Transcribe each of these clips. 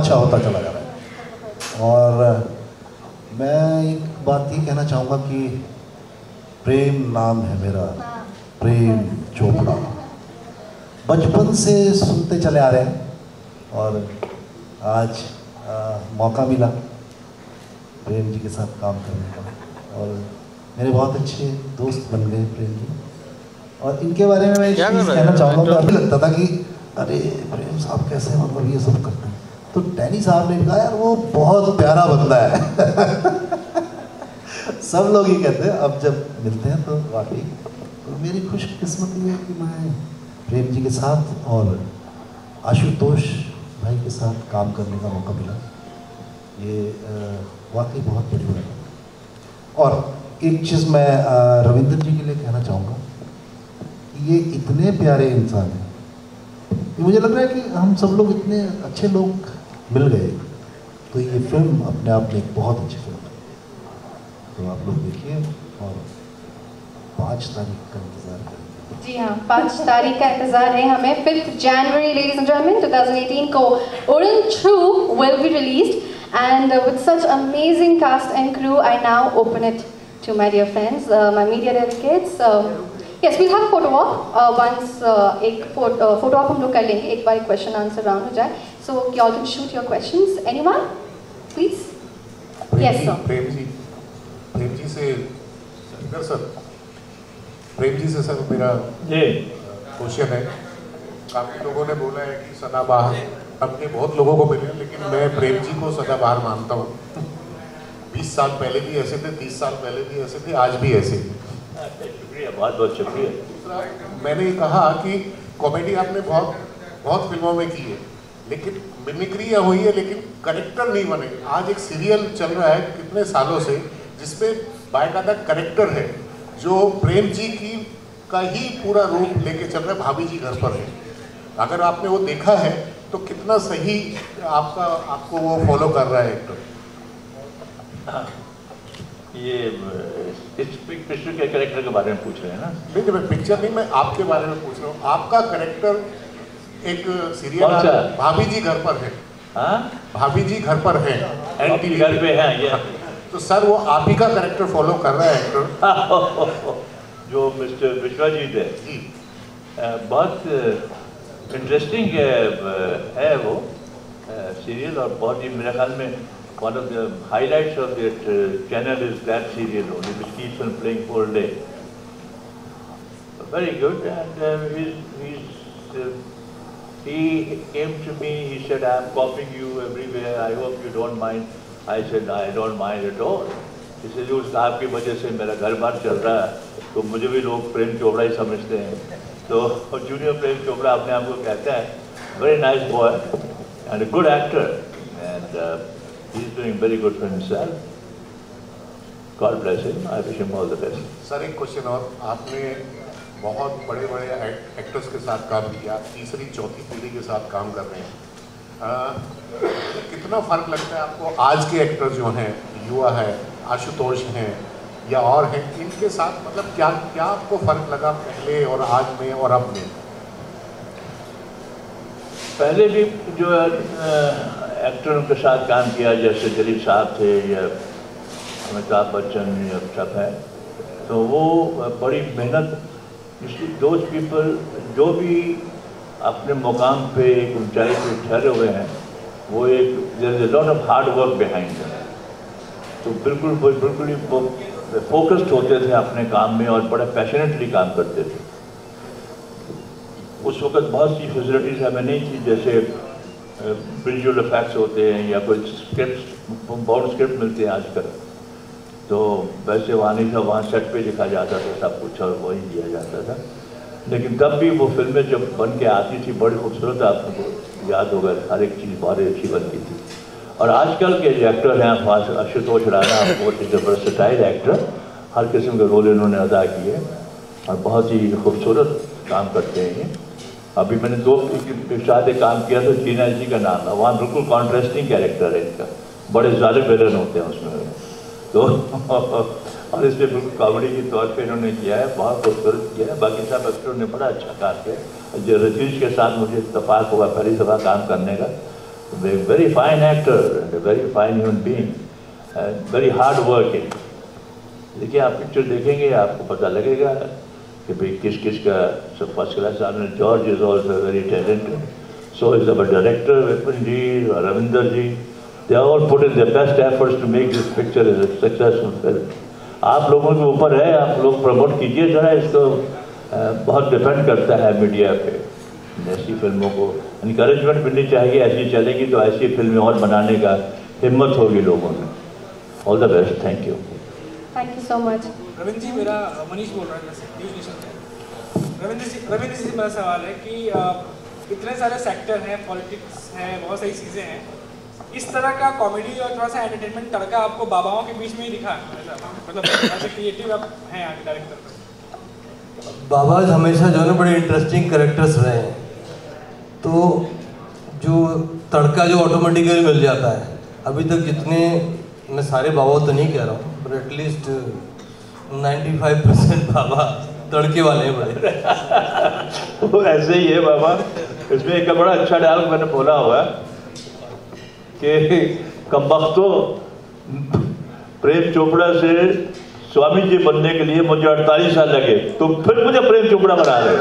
अच्छा होता चला जा रहा है। और मैं एक बात ये कहना चाहूँगा कि प्रेम नाम है मेरा, प्रेम चोपड़ा, बचपन से सुनते चले आ रहे हैं और आज मौका मिला प्रेम जी के साथ काम करने का और मेरे बहुत अच्छे दोस्त बन गए प्रेम जी। और इनके बारे में मैं कहना चाहूँगा, अभी लगता था कि अरे प्रेम साहब कैसे मतलब ये सब करते हैं, तो डैनी साहब ने कहा यार वो बहुत प्यारा बंदा है सब लोग ये कहते हैं। अब जब मिलते हैं तो वाकई तो मेरी खुशकिस्मती है कि मैं प्रेम जी के साथ और आशुतोष भाई के साथ काम करने का मौका मिला। ये वाकई बहुत बड़ी बात है। और एक चीज़ मैं रविंद्र जी के लिए कहना चाहूँगा कि ये इतने प्यारे इंसान हैं, मुझे लग रहा है कि हम सब लोग इतने अच्छे लोग मिल गए, तो ये फिल्म अपने आप में एक बहुत अच्छी फिल्म है। तो आप लोग देखिए और 5 तारीख का इंतज़ार करें। जी हाँ, 5 तारीख का इंतज़ार है हमें। 5th January, ladies and gentlemen, 2018 को Udan 2 will be released, and with such amazing cast and crew, I now open it to my dear friends, my media delegates. Yes, we'll have a photo walk. Once एक photo walk हम लोग कर लेंगे, एक बार question answer round हो जाए, so you all can shoot your questions. Anyone, please? Yes, sir. Prem ji से sir, Prem ji से सर मेरा क्वेश्चन है। काफ़ी लोगों ने बोला है कि सदाबहार, अब ये बहुत लोगों को मिले, लेकिन मैं प्रेम जी को सदाबहार मानता हूँ। 20 साल पहले भी ऐसे थे, 30 साल पहले भी ऐसे थे, आज भी ऐसे ही। शुक्रिया, बहुत बहुत शुक्रिया। मैंने ये कहा कि कॉमेडी आपने बहुत फिल्मों में की है, लेकिन मिमिक्रियाँ हुई है, लेकिन करेक्टर नहीं बने। आज एक सीरियल चल रहा है कितने सालों से जिसमें बाकायदा करेक्टर है, जो प्रेम जी की का ही पूरा रूप लेके चल रहा है। भाभी जी घर पर है, अगर आपने वो देखा है तो कितना सही आपको वो फॉलो कर रहा है एक्टर। ये इस पिक्चर के कैरेक्टर के बारे में पूछ रहे हैं ना? नहीं, मैं पिक्चर नहीं, मैं आपके बारे में पूछ रहा हूँ। आपका कैरेक्टर एक सीरियल भाभी जी घर पर है। हाँ, भाभी जी घर पर है, एनटीवी घर पे है ये। तो सर वो आप ही का कैरेक्टर फॉलो कर रहा है एक्टर जो मिस्टर विश्वजीत है जी। बहुत इंटरेस्टिंग है वो सीरियल, और बहुत ही मेरे ख्याल में one of the highlights of that channel is that serial only, which keeps on playing full day. Very good, and he came to me, he said, I am copying you everywhere, I hope you don't mind. I said, I don't mind at all. He said, उस आपकी वजह से मेरा घर बार चल रहा है, तो मुझे भी लोग प्रेम चोपड़ा ही समझते हैं। तो जूनियर प्रेम चोपड़ा अपने आप को कहता है। Very nice boy and a good actor, and he's doing very good for himself. God bless him. I wish him all the best. Sir एक क्वेश्चन और, आपने बहुत बड़े बड़े एक्टर्स के साथ काम किया, तीसरी चौथी पीढ़ी के साथ काम कर रहे हैं। कितना फर्क लगता है आपको आज के एक्टर जो हैं, युवा है, आशुतोष हैं या और हैं, इनके साथ मतलब क्या क्या आपको फर्क लगा पहले और आज में और अब में? पहले भी जो एक्टरों के साथ काम किया, जैसे दिलीप साहब थे या अमिताभ बच्चन या सब है, तो वो बड़ी मेहनत, दोज पीपल जो भी अपने मुकाम पे एक ऊंचाई पे ठहरे हुए हैं, वो एक there is a lot of hard work behind them. तो बिल्कुल ही वो फोकस्ड होते थे अपने काम में और बड़े पैशनेटली काम करते थे। उस वक्त बहुत सी फैसिलिटीज़ हमें नहीं थी, जैसे विजुअल इफेक्ट्स होते हैं या कोई स्क्रिप्ट, बहुत स्क्रिप्ट मिलते हैं आजकल, तो वैसे वहाँ नहीं था, वहाँ सेट पे लिखा जाता था सब कुछ और वही दिया जाता था। लेकिन तब भी वो फिल्में जब बन के आती थी बड़ी खूबसूरत, आपको याद होगा, हर एक चीज़ बहुत अच्छी बनती थी। और आजकल के जो एक्टर हैं, आशुतोष राणा बहुत ही वर्सेटाइल एक्टर, हर किस्म के रोल इन्होंने अदा किए और बहुत ही खूबसूरत काम करते हैं। अभी मैंने 2 शायद काम किया था, जीना जी का नाम है, वहाँ बिल्कुल कॉन्ट्रास्टिंग कैरेक्टर है इनका, बड़े ज़ालिम विलन होते हैं उसमें, तो और इसमें बिल्कुल कॉमेडी के तौर पे इन्होंने किया है, बहुत खूबसूरत किया है। बाकी सब एक्टरों ने बड़ा अच्छा काम किया। जो रजनीश के साथ मुझे इत्तेफाक हुआ पहली दफ़ा काम करने का, very fine actor and a very fine human being, and very hard working. देखिए आप पिक्चर देखेंगे आपको पता लगेगा कि भाई किस किस का सब फर्स्ट क्लास आदमी. George is also very talented, so is our director Vipin ji, Ravinder ji. They all put in their best efforts to make this picture a successful film. आप लोगों के ऊपर है, आप लोग प्रमोट कीजिए जरा इसको. बहुत डिपेंड करता है मीडिया पे. ऐसी फिल्मों को इनकरेजमेंट मिलनी चाहिए. ऐसी चलेगी तो ऐसी फिल्में और बनाने का हिम्मत होगी लोगों में. All the best. Thank you. Thank you so much. Ravindra ji, मेरा मनीष बोल रहा है वैसे न्यूज़ नेशन से. रविंद्र जी मेरा सवाल है कि इतने सारे सेक्टर हैं, पॉलिटिक्स है, बहुत सारी चीज़ें हैं. इस तरह का कॉमेडी और थोड़ा सा एंटरटेनमेंट तड़का आपको बाबाओं के बीच में ही दिखा है? मतलब ऐसे क्रिएटिव आप हैं आगे डायरेक्टर. बाबा हमेशा जो है ना बड़े इंटरेस्टिंग कैरेक्टर्स रहे हैं, तो जो तड़का जो ऑटोमेटिकली मिल जाता है. अभी तक जितने, मैं सारे बाबा तो नहीं कह रहा हूँ, पर एटलीस्ट 95% बाबा तड़के वाले हैं बड़े. वो ऐसे ही है बाबा. इसमें एक बड़ा अच्छा डायलॉग मैंने बोला हुआ है कि कमबख्तो प्रेम चोपड़ा से स्वामी जी बनने के लिए मुझे 48 साल लगे, तो फिर मुझे प्रेम चोपड़ा बना रहे.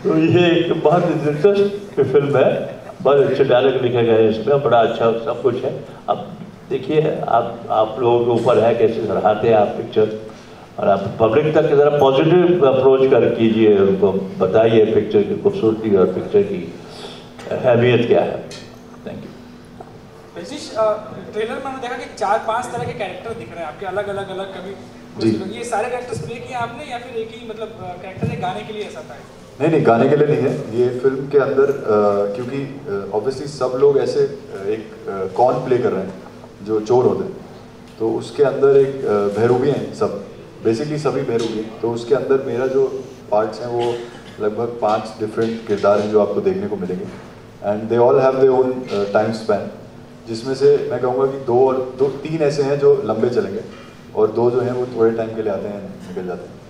तो ये एक बहुत दिलचस्प फिल्म है. बहुत अच्छे डायलॉग लिखे गए हैं इसमें, बड़ा अच्छा सब कुछ है. अब देखिए आप लोगों के ऊपर है कैसे सराहते हैं आप पिक्चर, और आप पब्लिक तक ज़रा पॉजिटिव अप्रोच कर कीजिए, उनको बताइए पिक्चर की खूबसूरती और पिक्चर की अहमियत क्या है. Thank you. रजनीश, ट्रेलर में मैंने देखा कि 4-5 तरह के कैरेक्टर दिख रहे हैं आपके, अलग अलग कभी. ये सारे कैरेक्टर्स प्ले किए आपने या फिर एक ही मतलब कैरेक्टर गाने के लिए ऐसा था? नहीं, गाने के लिए नहीं है. ये फिल्म के अंदर क्योंकि ऑब्वियसली सब लोग ऐसे एक कौन प्ले कर रहे हैं जो चोर होते हैं, तो उसके अंदर एक बहरूबी हैं, सब बेसिकली सभी बहरूबी हैं. तो उसके अंदर मेरा जो पार्ट्स हैं वो लगभग 5 डिफरेंट किरदार हैं जो आपको देखने को मिलेंगे. And they all have their own time span, जिसमें से मैं कहूँगा कि 3 ऐसे हैं जो लंबे चलेंगे और 2 जो हैं वो थोड़े टाइम के लिए आते हैं, निकल जाते हैं.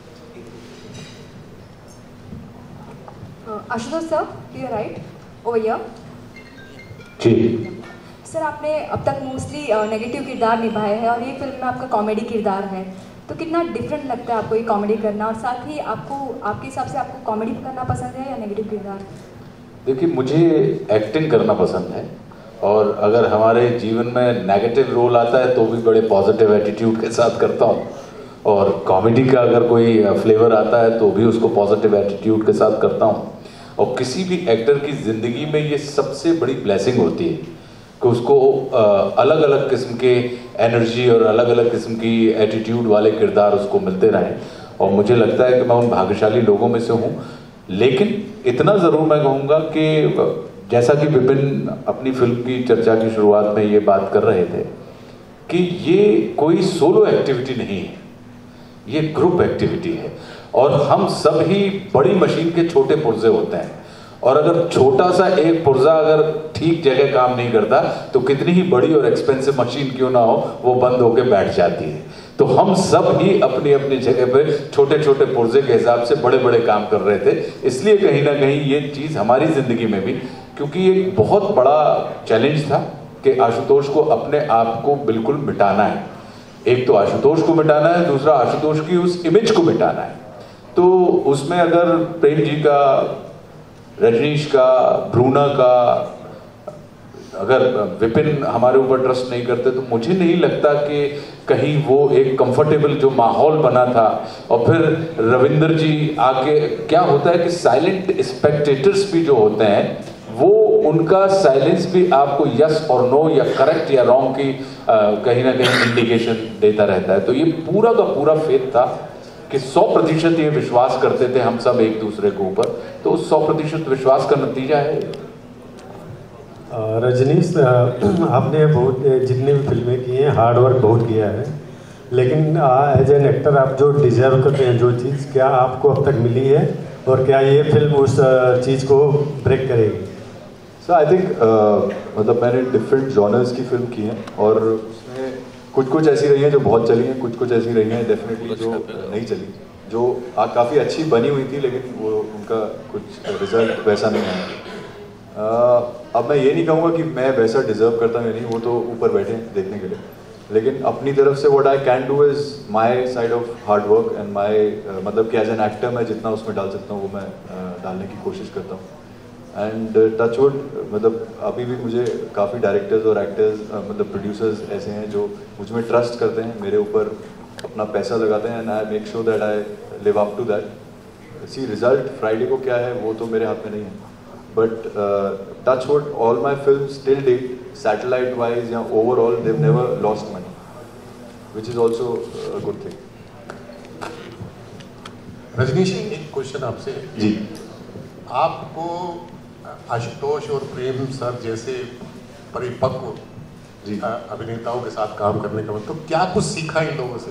Ashutosh sir, you are right over here. जी सर, आपने अब तक मोस्टली नेगेटिव किरदार निभाए हैं और ये फिल्म में आपका कॉमेडी किरदार है, तो कितना डिफरेंट लगता है आपको ये कॉमेडी करना, और साथ ही आपके हिसाब से आपको कॉमेडी करना पसंद है या नेगेटिव किरदार? देखिए, मुझे एक्टिंग करना पसंद है, और अगर हमारे जीवन में नेगेटिव रोल आता है तो भी बड़े पॉजिटिव एटीट्यूड के साथ करता हूँ, और कॉमेडी का अगर कोई फ्लेवर आता है तो भी उसको पॉजिटिव एटीट्यूड के साथ करता हूँ. और किसी भी एक्टर की ज़िंदगी में ये सबसे बड़ी ब्लेसिंग होती है कि उसको अलग अलग किस्म के एनर्जी और अलग अलग किस्म की एटीट्यूड वाले किरदार उसको मिलते रहें. और मुझे लगता है कि मैं उन भाग्यशाली लोगों में से हूँ. लेकिन इतना ज़रूर मैं कहूँगा कि जैसा कि विपिन अपनी फिल्म की चर्चा की शुरुआत में ये बात कर रहे थे कि ये कोई सोलो एक्टिविटी नहीं है, ये ग्रुप एक्टिविटी है. और हम सब ही बड़ी मशीन के छोटे पुर्जे होते हैं, और अगर छोटा सा एक पुर्जा अगर ठीक जगह काम नहीं करता तो कितनी ही बड़ी और एक्सपेंसिव मशीन क्यों ना हो वो बंद होकर बैठ जाती है. तो हम सब ही अपनी अपनी जगह पे छोटे छोटे पुर्जे के हिसाब से बड़े बड़े काम कर रहे थे. इसलिए कहीं ना कहीं ये चीज़ हमारी ज़िंदगी में भी, क्योंकि एक बहुत बड़ा चैलेंज था कि आशुतोष को अपने आप को बिल्कुल मिटाना है. एक तो आशुतोष को मिटाना है, दूसरा आशुतोष की उस इमेज को मिटाना है. तो उसमें अगर प्रेम जी का, रजनीश का, ब्रूना का, अगर विपिन हमारे ऊपर ट्रस्ट नहीं करते तो मुझे नहीं लगता कि कहीं वो एक कंफर्टेबल जो माहौल बना था. और फिर रविंदर जी आके, क्या होता है कि साइलेंट स्पेक्टेटर्स भी जो होते हैं वो उनका साइलेंस भी आपको यस और नो या करेक्ट या रॉन्ग की कहीं ना कहीं इंडिकेशन देता रहता है. तो ये पूरा का पूरा फेथ था कि 100% ये विश्वास करते थे हम सब एक दूसरे के ऊपर. तो उस 100% विश्वास का नतीजा है. रजनीश, आपने बहुत जितनी भी फिल्में की हैं हार्ड वर्क बहुत किया है, लेकिन एज एन एक्टर आप जो डिजर्व करते हैं जो चीज़, क्या आपको अब तक मिली है और क्या ये फिल्म उस चीज़ को ब्रेक करेगी? सो आई थिंक मतलब मैंने डिफरेंट जॉनर्स की फिल्म की हैं और उसमें कुछ ऐसी रही हैं जो बहुत चली हैं, कुछ ऐसी रही हैं डेफिनेटली जो नहीं चली, जो काफ़ी अच्छी बनी हुई थी लेकिन वो उनका कुछ रिजल्ट वैसा नहीं आया. अब मैं ये नहीं कहूँगा कि मैं वैसा डिजर्व करता हूँ या नहीं, वो तो ऊपर बैठे हैं देखने के लिए, लेकिन अपनी तरफ से what I can do is my side of hard work and my मतलब कि एज एन एक्टर मैं जितना उसमें डाल सकता हूँ वो मैं डालने की कोशिश करता हूँ। एंड टच वुड, मतलब अभी भी मुझे काफ़ी डायरेक्टर्स और एक्टर्स मतलब प्रोड्यूसर्स ऐसे हैं जो मुझ में ट्रस्ट करते हैं, मेरे ऊपर अपना पैसा लगाते हैं, and I make sure that I live up to that. See result Friday को क्या है वो तो मेरे हाथ में नहीं है, but touch wood all my film till date satellite wise या overall they've never lost money, which is also good thing. Rajneesh, एक क्वेश्चन आपसे जी। आपको आशुतोष और प्रेम सर जैसे परिपक्व अभिनेताओं के साथ काम करने का मतलब क्या कुछ सीखा इन लोगों से?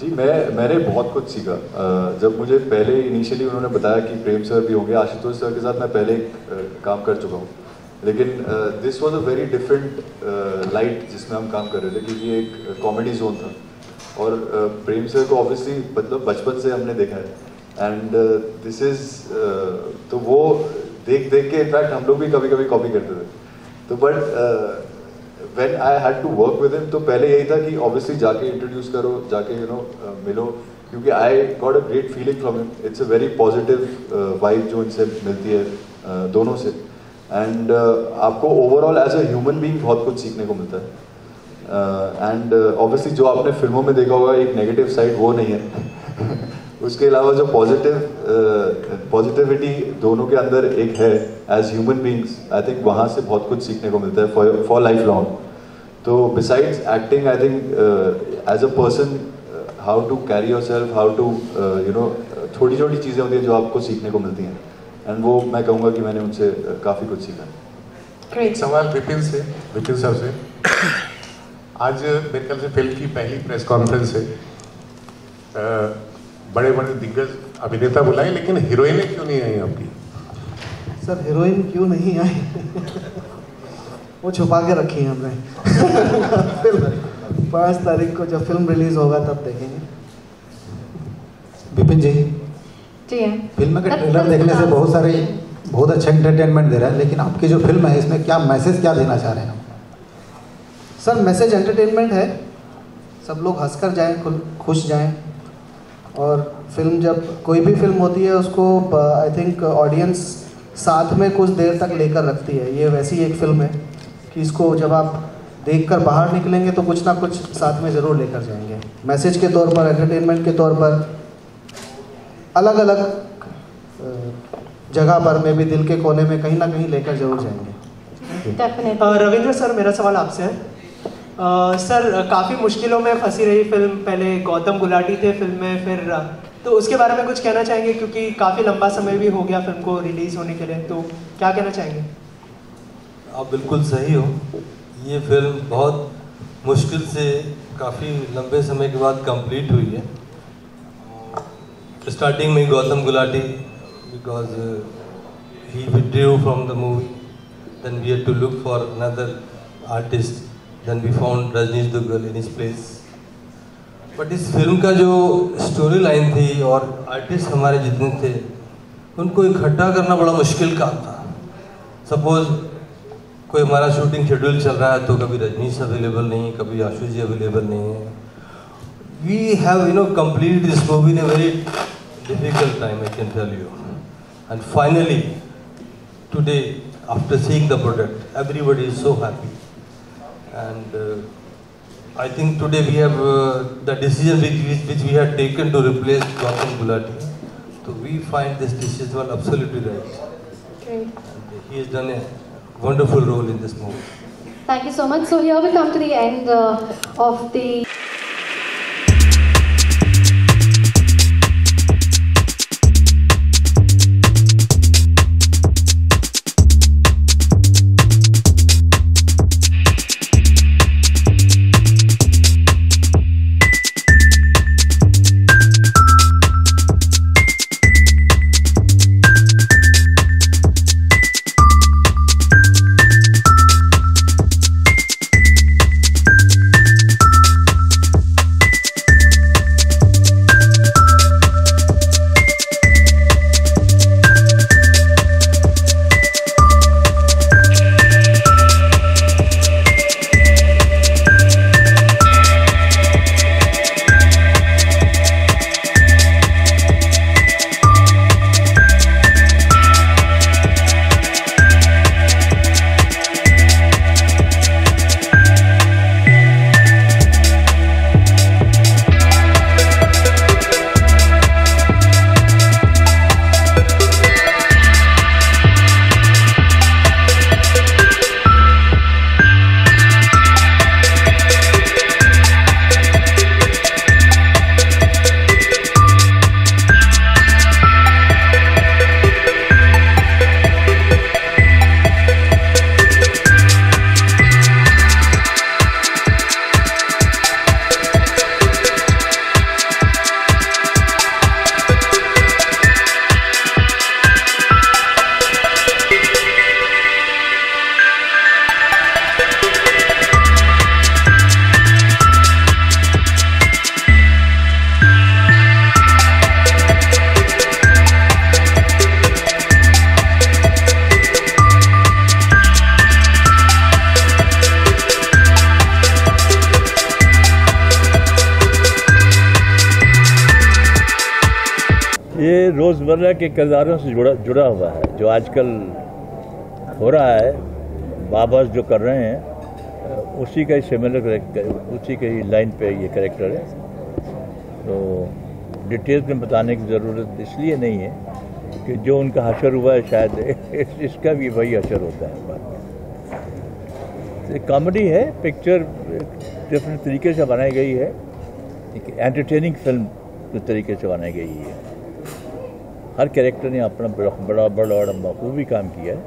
जी, मैंने बहुत कुछ सीखा। जब मुझे पहले इनिशियली उन्होंने बताया कि प्रेम सर भी होंगे, आशुतोष सर के साथ मैं पहले काम कर चुका हूँ, लेकिन this was a very different light जिसमें हम काम कर रहे थे, क्योंकि एक कॉमेडी जोन था और प्रेम सर को ऑब्वियसली मतलब बचपन से हमने देखा है एंड दिस इज़ तो वो देख के इनफैक्ट हम लोग भी कभी कभी कॉपी करते थे। तो but when I had to work with him तो पहले यही था कि ऑब्वियसली जाके इंट्रोड्यूस करो, जाके मिलो, क्योंकि I got a great feeling from him. It's a very positive vibe जो इनसे मिलती है दोनों से, एंड आपको overall as a human being बहुत कुछ सीखने को मिलता है। एंड ऑब्वियसली जो आपने फिल्मों में देखा होगा एक नेगेटिव साइड वो नहीं है उसके अलावा जो पॉजिटिविटी दोनों के अंदर एक है as human beings, I think वहाँ से बहुत कुछ सीखने को मिलता है फॉर लाइफ लॉन्ग। तो besides acting I think as a person how to carry yourself, how to छोटी छोटी चीज़ें होती हैं जो आपको सीखने को मिलती हैं, एंड वो मैं कहूँगा कि मैंने उनसे काफ़ी कुछ सीखा। एक सवाल विपिन सर से। आज मेरे ख्याल से फिल्म की पहली प्रेस कॉन्फ्रेंस है, बड़े बड़े दिग्गज अभिनेता बुलाए, लेकिन हीरोइनें क्यों नहीं आई आपकी? सर हीरोइन क्यों नहीं आई वो छुपा के रखी है हमने फिल्म 5 तारीख को जब फिल्म रिलीज होगा तब देखेंगे। विपिन जी, जी फिल्म के ट्रेलर देखने से बहुत अच्छा एंटरटेनमेंट दे रहा है, लेकिन आपकी जो फिल्म है इसमें क्या मैसेज क्या देना चाह रहे हैं? सर मैसेज एंटरटेनमेंट है, सब लोग हंसकर जाएं, खुश जाएं, और फिल्म जब कोई भी फिल्म होती है उसको आई थिंक ऑडियंस साथ में कुछ देर तक लेकर रखती है। ये वैसी एक फिल्म है कि इसको जब आप देखकर बाहर निकलेंगे तो कुछ ना कुछ साथ में ज़रूर लेकर जाएंगे, मैसेज के तौर पर, एंटरटेनमेंट के तौर पर, अलग अलग जगह पर में भी दिल के कोने में कहीं ना कहीं लेकर जरूर जाएंगे। रविंद्र सर, मेरा सवाल आपसे है। सर काफ़ी मुश्किलों में फंसी रही फिल्म, पहले गौतम गुलाटी थे फिल्म में, फिर तो उसके बारे में कुछ कहना चाहेंगे, क्योंकि काफ़ी लंबा समय भी हो गया फिल्म को रिलीज़ होने के लिए, तो क्या कहना चाहेंगे? आप बिल्कुल सही हो, ये फिल्म बहुत मुश्किल से काफ़ी लंबे समय के बाद कंप्लीट हुई है। स्टार्टिंग में Gautam Gulati, because he withdrew from the movie, then we had to look for another artist, then we found Rajneesh Duggal in his place. But इस फिल्म का जो स्टोरी लाइन थी और आर्टिस्ट हमारे जितने थे उनको इकट्ठा करना बड़ा मुश्किल काम था। सपोज कोई हमारा शूटिंग शेड्यूल चल रहा है तो कभी रजनीश अवेलेबल नहीं, कभी आशु जी अवेलेबल नहीं है। We have complete this movie in a very difficult time, I can tell you, and finally today after seeing the product everybody is so happy. And I think today we have the decision which we had taken to replace Gautam Gulati. So we find this decision absolutely right. Great. And he has done a wonderful role in this movie. Thank you so much. So here we come to the end of the ये रोज़मर्रा के किरदारों से जुड़ा हुआ है, जो आजकल हो रहा है। बाबा जो कर रहे हैं उसी का ही सिमिलर, उसी के ही लाइन पे ये कैरेक्टर है। तो डिटेल्स में बताने की ज़रूरत इसलिए नहीं है कि जो उनका हशर हुआ है शायद इसका भी वही हशर होता है। बाद में कॉमेडी है, पिक्चर डिफरेंट तरीके से बनाई गई है, एक एंटरटेनिंग फिल्म के तरीके से बनाई गई है। हर कैरेक्टर ने अपना बड़ा बखूबी काम किया है।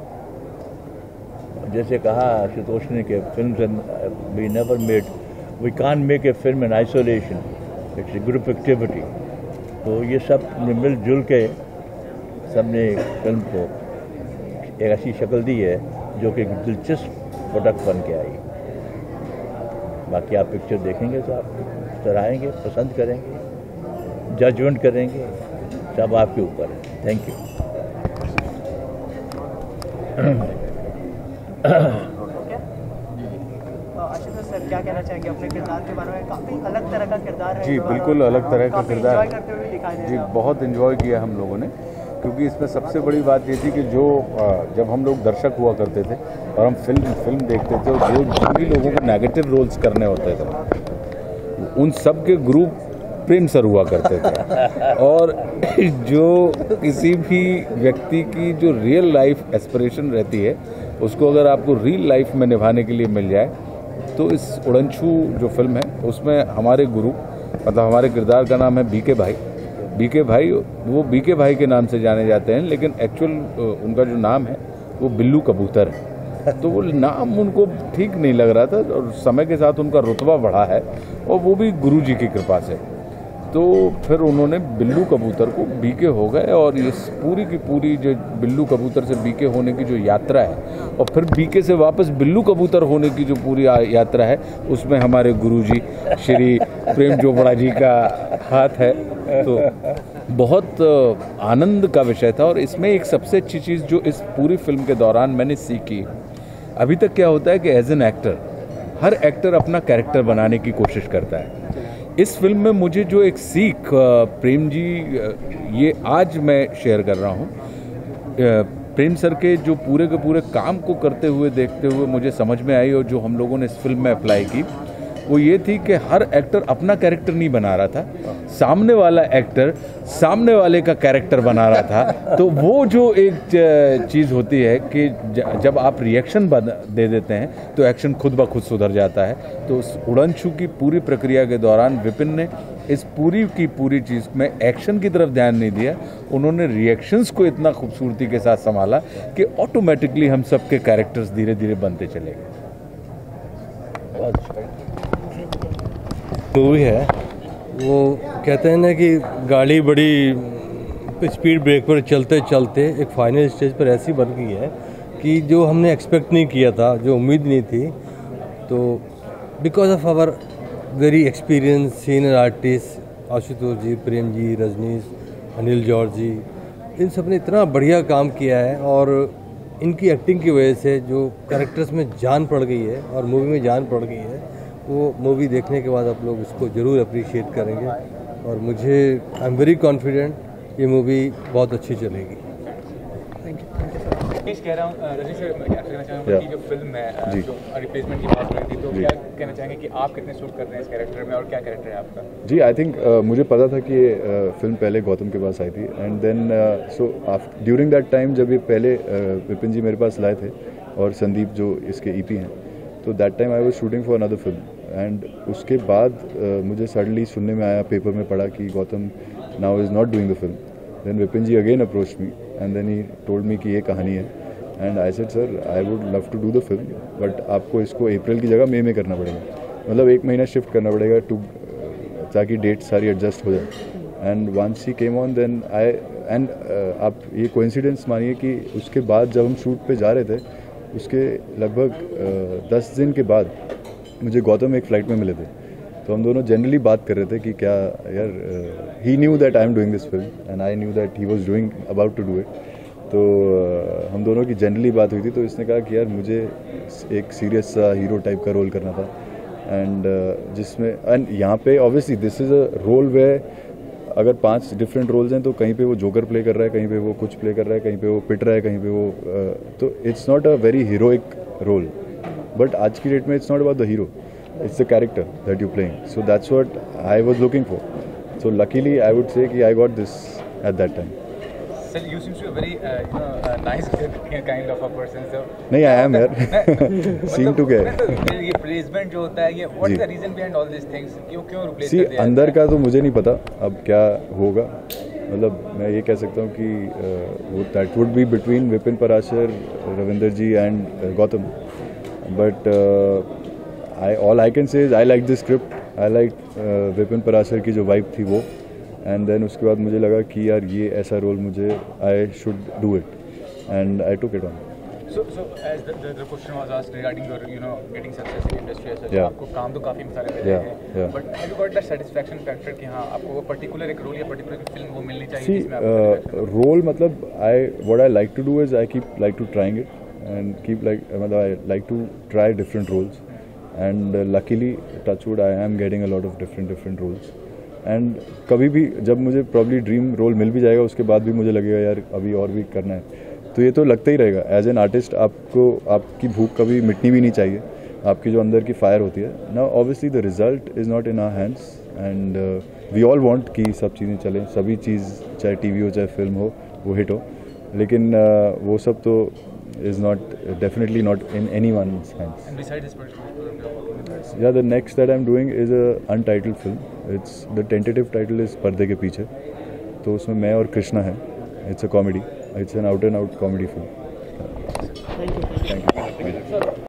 जैसे कहा आशुतोष ने कि film we never made, we can't make a film in isolation, it's a group activity. तो ये सब ने मिलजुल के सबने फिल्म को एक ऐसी शक्ल दी है जो कि एक दिलचस्प प्रोडक्ट बन के आई। बाकी आप पिक्चर देखेंगे तो आप सराहेंगे, पसंद करेंगे, जजमेंट करेंगे, सब आपके ऊपर है। Thank you. आशुतोष सर क्या कहना चाहेंगे अपने किरदार के बारे में? काफ़ी अलग तरह का किरदार है। जी बिल्कुल अलग तरह का किरदार एंजॉय करते हुए दिखाई दे। जी बहुत एंजॉय किया हम लोगों ने, क्योंकि इसमें सबसे बड़ी बात ये थी कि जो जब हम लोग दर्शक हुआ करते थे और हम फिल्म देखते थे, जो जिन भी लोगों को नेगेटिव रोल्स करने होते थे उन सब के ग्रुप प्रेम सर हुआ करते थे। और जो किसी भी व्यक्ति की जो रियल लाइफ एस्पिरेशन रहती है उसको अगर आपको रियल लाइफ में निभाने के लिए मिल जाए, तो इस उड़नछू जो फिल्म है उसमें हमारे गुरु, मतलब हमारे किरदार का नाम है बीके भाई। बीके भाई वो बीके भाई के नाम से जाने जाते हैं, लेकिन एक्चुअल उनका जो नाम है वो बिल्लू कबूतर है। तो वो नाम उनको ठीक नहीं लग रहा था और समय के साथ उनका रुतबा बढ़ा है, और वो भी गुरु जी की कृपा से। तो फिर उन्होंने बिल्लू कबूतर को बीके हो गए, और ये पूरी की पूरी जो बिल्लू कबूतर से बीके होने की जो यात्रा है और फिर बीके से वापस बिल्लू कबूतर होने की जो पूरी यात्रा है, उसमें हमारे गुरुजी श्री प्रेम चोपड़ा जी का हाथ है। तो बहुत आनंद का विषय था। और इसमें एक सबसे अच्छी चीज़ जो इस पूरी फिल्म के दौरान मैंने सीखी, अभी तक क्या होता है कि एज एन एक्टर हर एक्टर अपना कैरेक्टर बनाने की कोशिश करता है। इस फिल्म में मुझे जो एक सीख प्रेम जी, ये आज मैं शेयर कर रहा हूँ, प्रेम सर के जो पूरे के पूरे काम को करते हुए देखते हुए मुझे समझ में आई, और जो हम लोगों ने इस फिल्म में अप्लाई की, वो ये थी कि हर एक्टर अपना कैरेक्टर नहीं बना रहा था, सामने वाला एक्टर सामने वाले का कैरेक्टर बना रहा था। तो वो जो एक चीज़ होती है कि जब आप रिएक्शन दे देते हैं तो एक्शन खुद ब खुद सुधर जाता है। तो उस उड़नछू की पूरी प्रक्रिया के दौरान विपिन ने इस पूरी की पूरी चीज़ में एक्शन की तरफ ध्यान नहीं दिया, उन्होंने रिएक्शंस को इतना खूबसूरती के साथ संभाला कि ऑटोमेटिकली हम सबके कैरेक्टर्स धीरे धीरे बनते चले गए। मूवी है, वो कहते हैं ना कि गाड़ी बड़ी स्पीड ब्रेक पर चलते चलते एक फाइनल स्टेज पर ऐसी बन गई है कि जो हमने एक्सपेक्ट नहीं किया था, जो उम्मीद नहीं थी। तो because of our very experience senior artist Ashutosh ji, Prem ji, Rajneesh, Anil George ji, इन सब ने इतना बढ़िया काम किया है, और इनकी एक्टिंग की वजह से जो कैरेक्टर्स में जान पड़ गई है और मूवी में जान पड़ गई है, वो मूवी देखने के बाद आप लोग इसको ज़रूर अप्रिशिएट करेंगे। और मुझे आई एम वेरी कॉन्फिडेंट ये मूवी बहुत अच्छी चलेगी। कह रहा हूँ रजनीश सर, मैं क्या कहना चाहूँगा कि जो फिल्म है, जो रिप्लेसमेंट की बात हो रही थी, तो क्या कहना चाहेंगे कि आप कितने शूट कर रहे हैं इस कैरेक्टर में और क्या कैरेक्टर है आपका? जी आई थिंक मुझे पता था कि ये फिल्म पहले गौतम के पास आई थी, and then so during that time जब ये पहले विपिन जी मेरे पास लाए थे और संदीप जो इसके ईपी हैं, तो that time I was shooting for another film, and उसके बाद मुझे सडनली सुनने में आया, पेपर में पढ़ा कि Gautam now is not doing the film. Then Vipin ji again approach me and then he told me कि ये कहानी है, and I said sir I would love to do the film, but आपको इसको अप्रैल की जगह मई में करना पड़ेगा, मतलब 1 महीना शिफ्ट करना पड़ेगा ताकि डेट सारी एडजस्ट हो जाए। And once he came on then I and आप ये कोइंसिडेंस मानिए कि उसके बाद जब हम शूट पे जा रहे थे, उसके लगभग 10 दिन के बाद मुझे गौतम एक फ़्लाइट में मिले थे। तो हम दोनों जनरली बात कर रहे थे कि क्या यार, he knew that I am doing this film and I knew that he was doing about to do it. तो हम दोनों की जनरली बात हुई थी, तो इसने कहा कि यार मुझे एक सीरियस सा हीरो टाइप का रोल करना था, एंड जिसमें एंड यहाँ पे obviously this is a role way अगर 5 डिफरेंट रोल्स हैं तो कहीं पे वो जोकर प्ले कर रहा है, कहीं पे वो कुछ प्ले कर रहा है, कहीं पे वो पिट रहा है, कहीं पे वो तो it's not a very heroic role, but आज की डेट में it's not about the hero, it's the character that you're playing. So that's what I was looking for. So luckily I would say कि I got this at that time. Sir, you seem to be a very nice kind of a person. So नहीं, I am यार. Seem to क्या है? ये placement जो होता है, ये what is the reason behind all these things? क्यों replace See, कर दिया? अंदर का तो मुझे नहीं पता अब क्या होगा. मतलब मैं ये कह सकता हूँ कि वो that would be between Vipin Parashar, Ravinder ji and Gautam. But all I can say is I like the script. I like Vipin Parashar की जो वाइब थी वो, एंड देन उसके बाद मुझे लगा कि यार ये ऐसा रोल मुझे I should do it, and I took it on. So as the question was asked regarding your getting success in industry as such, Yeah. आपको काम तो काफी सारे मिले हैं, yeah. but have you got that satisfaction factor कि हाँ आपको वो particular एक रोल या particular फिल्म वो मिलनी चाहिए See, जिसमें आपको रोल मतलब what I like to do is I keep like to trying it and keep like मतलब I like to try different roles. And luckily, touchwood, I am getting a lot of different roles. And कभी भी जब मुझे probably dream role मिल भी जाएगा, उसके बाद भी मुझे लगेगा यार अभी और भी करना है, तो ये तो लगता ही रहेगा. एज एन आर्टिस्ट आपको आपकी भूख कभी मिटनी भी नहीं चाहिए, आपकी जो अंदर की फायर होती है. Now obviously the result is not in our hands, and we all want कि सब चीज़ें चलें, सभी चीज़ चाहे टीवी हो चाहे फिल्म हो वो हिट हो, लेकिन वो सब तो is not definitely not in anyone's hands. And besides this particular program you're working with? Yeah, the next that I'm doing is a untitled film. It's the tentative title is पर्दे के पीछे. तो उसमें मैं और कृष्णा है. It's a comedy. It's an out and out comedy film.